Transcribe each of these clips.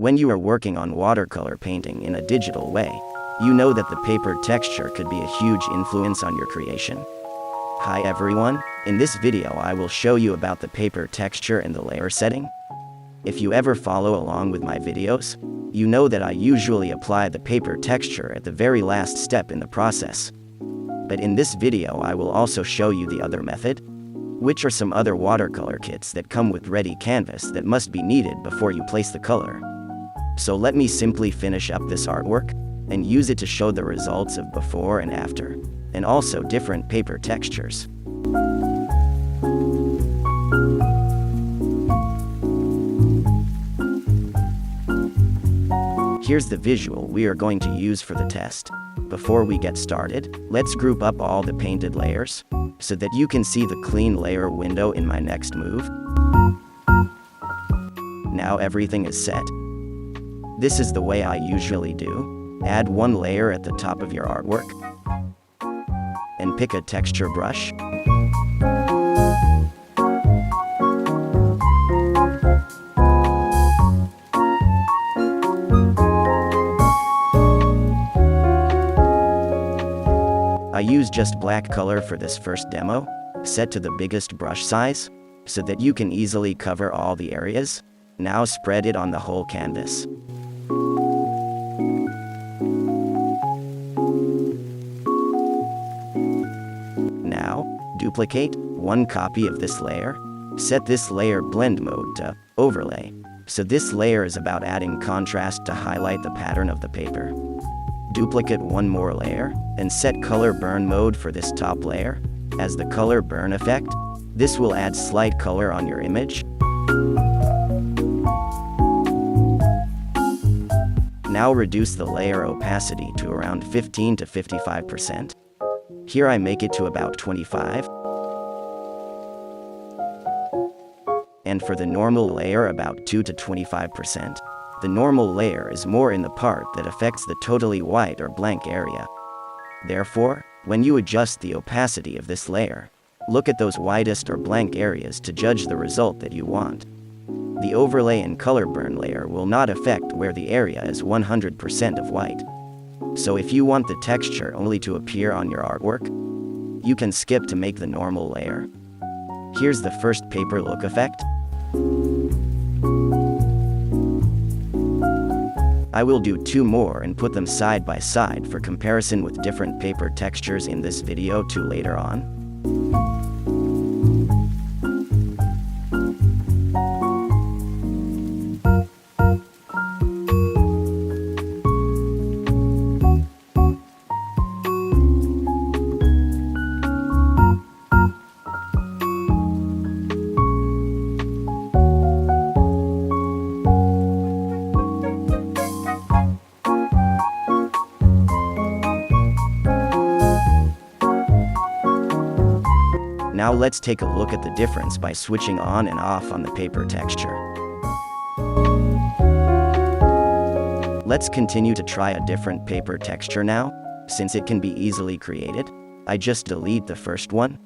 When you are working on watercolor painting in a digital way, you know that the paper texture could be a huge influence on your creation. Hi everyone, in this video I will show you about the paper texture and the layer setting. If you ever follow along with my videos, you know that I usually apply the paper texture at the very last step in the process. But in this video I will also show you the other method, which are some other watercolor kits that come with ready canvas that must be needed before you place the color. So let me simply finish up this artwork, and use it to show the results of before and after, and also different paper textures. Here's the visual we are going to use for the test. Before we get started, let's group up all the painted layers, so that you can see the clean layer window in my next move. Now everything is set. This is the way I usually do. Add one layer at the top of your artwork, and pick a texture brush. I use just black color for this first demo, set to the biggest brush size, so that you can easily cover all the areas. Now spread it on the whole canvas. Now, duplicate one copy of this layer. Set this layer blend mode to overlay, so this layer is about adding contrast to highlight the pattern of the paper. Duplicate one more layer, and set color burn mode for this top layer. As the color burn effect, this will add slight color on your image. Now reduce the layer opacity to around 15 to 55%. Here I make it to about 25. And for the normal layer about 2 to 25%. The normal layer is more in the part that affects the totally white or blank area. Therefore, when you adjust the opacity of this layer, look at those whitest or blank areas to judge the result that you want. The overlay and color burn layer will not affect where the area is 100% of white. So if you want the texture only to appear on your artwork, you can skip to make the normal layer. Here's the first paper look effect. I will do 2 more and put them side by side for comparison with different paper textures in this video too later on. Now let's take a look at the difference by switching on and off on the paper texture. Let's continue to try a different paper texture now, since it can be easily created. I just delete the first one.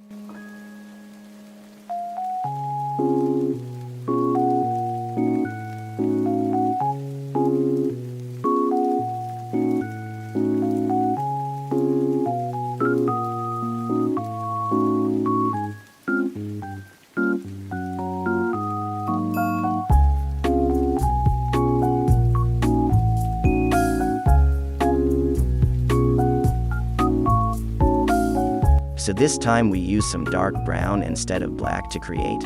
So this time we use some dark brown instead of black to create,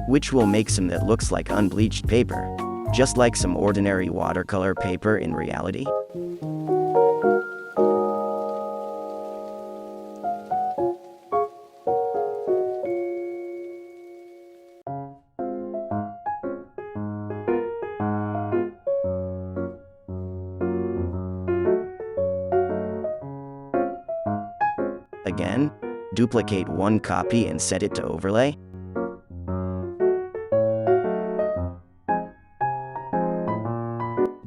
which will make some that looks like unbleached paper, just like some ordinary watercolor paper in reality. Again, duplicate one copy and set it to overlay.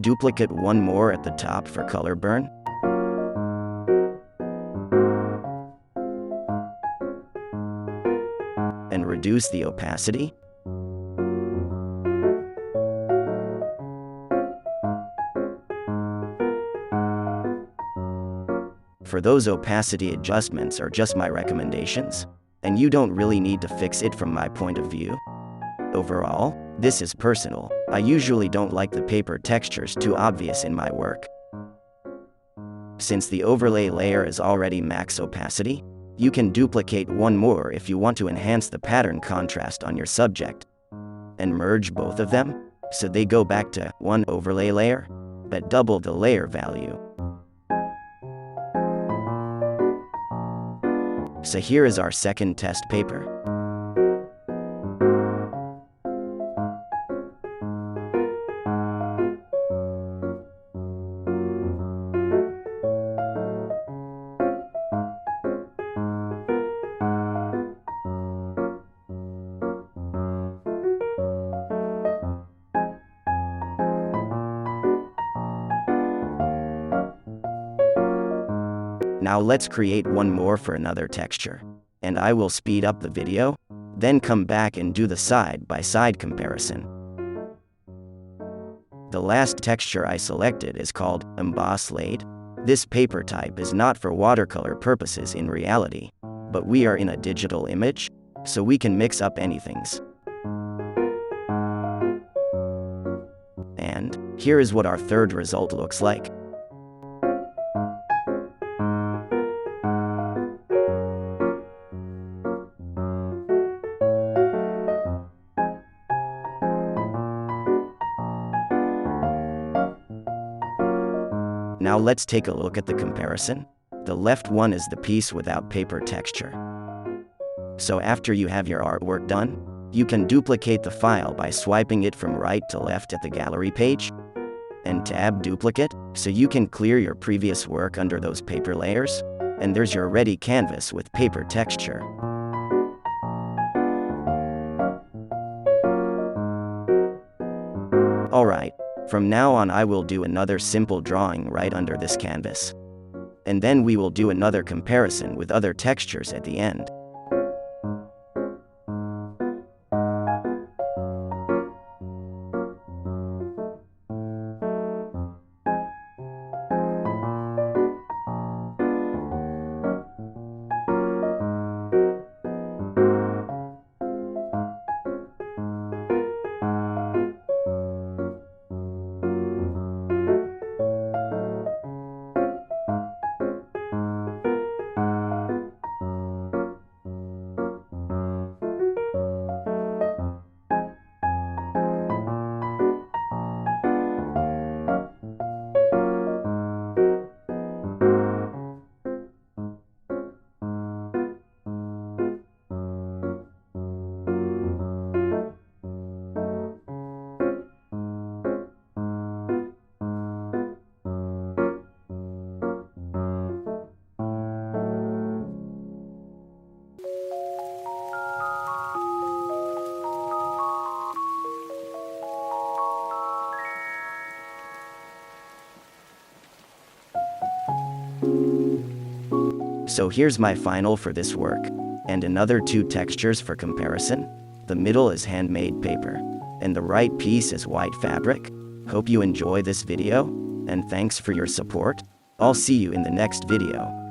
Duplicate one more at the top for color burn. And reduce the opacity. For those opacity adjustments are just my recommendations, and you don't really need to fix it from my point of view. Overall, this is personal. I usually don't like the paper textures too obvious in my work. Since the overlay layer is already max opacity, you can duplicate one more if you want to enhance the pattern contrast on your subject, and merge both of them, so they go back to one overlay layer, but double the layer value. So here is our second test paper. Now let's create one more for another texture. And I will speed up the video, then come back and do the side-by-side comparison. The last texture I selected is called Emboss Laid. This paper type is not for watercolor purposes in reality, but we are in a digital image, so we can mix up anythings. And here is what our third result looks like. Now let's take a look at the comparison. The left one is the piece without paper texture. So after you have your artwork done, you can duplicate the file by swiping it from right to left at the gallery page, and tab duplicate, so you can clear your previous work under those paper layers, and there's your ready canvas with paper texture. Alright. From now on I will do another simple drawing right under this canvas. And then we will do another comparison with other textures at the end. So here's my final for this work, and another two textures for comparison. The middle is handmade paper, and the right piece is white fabric. Hope you enjoy this video, and thanks for your support. I'll see you in the next video.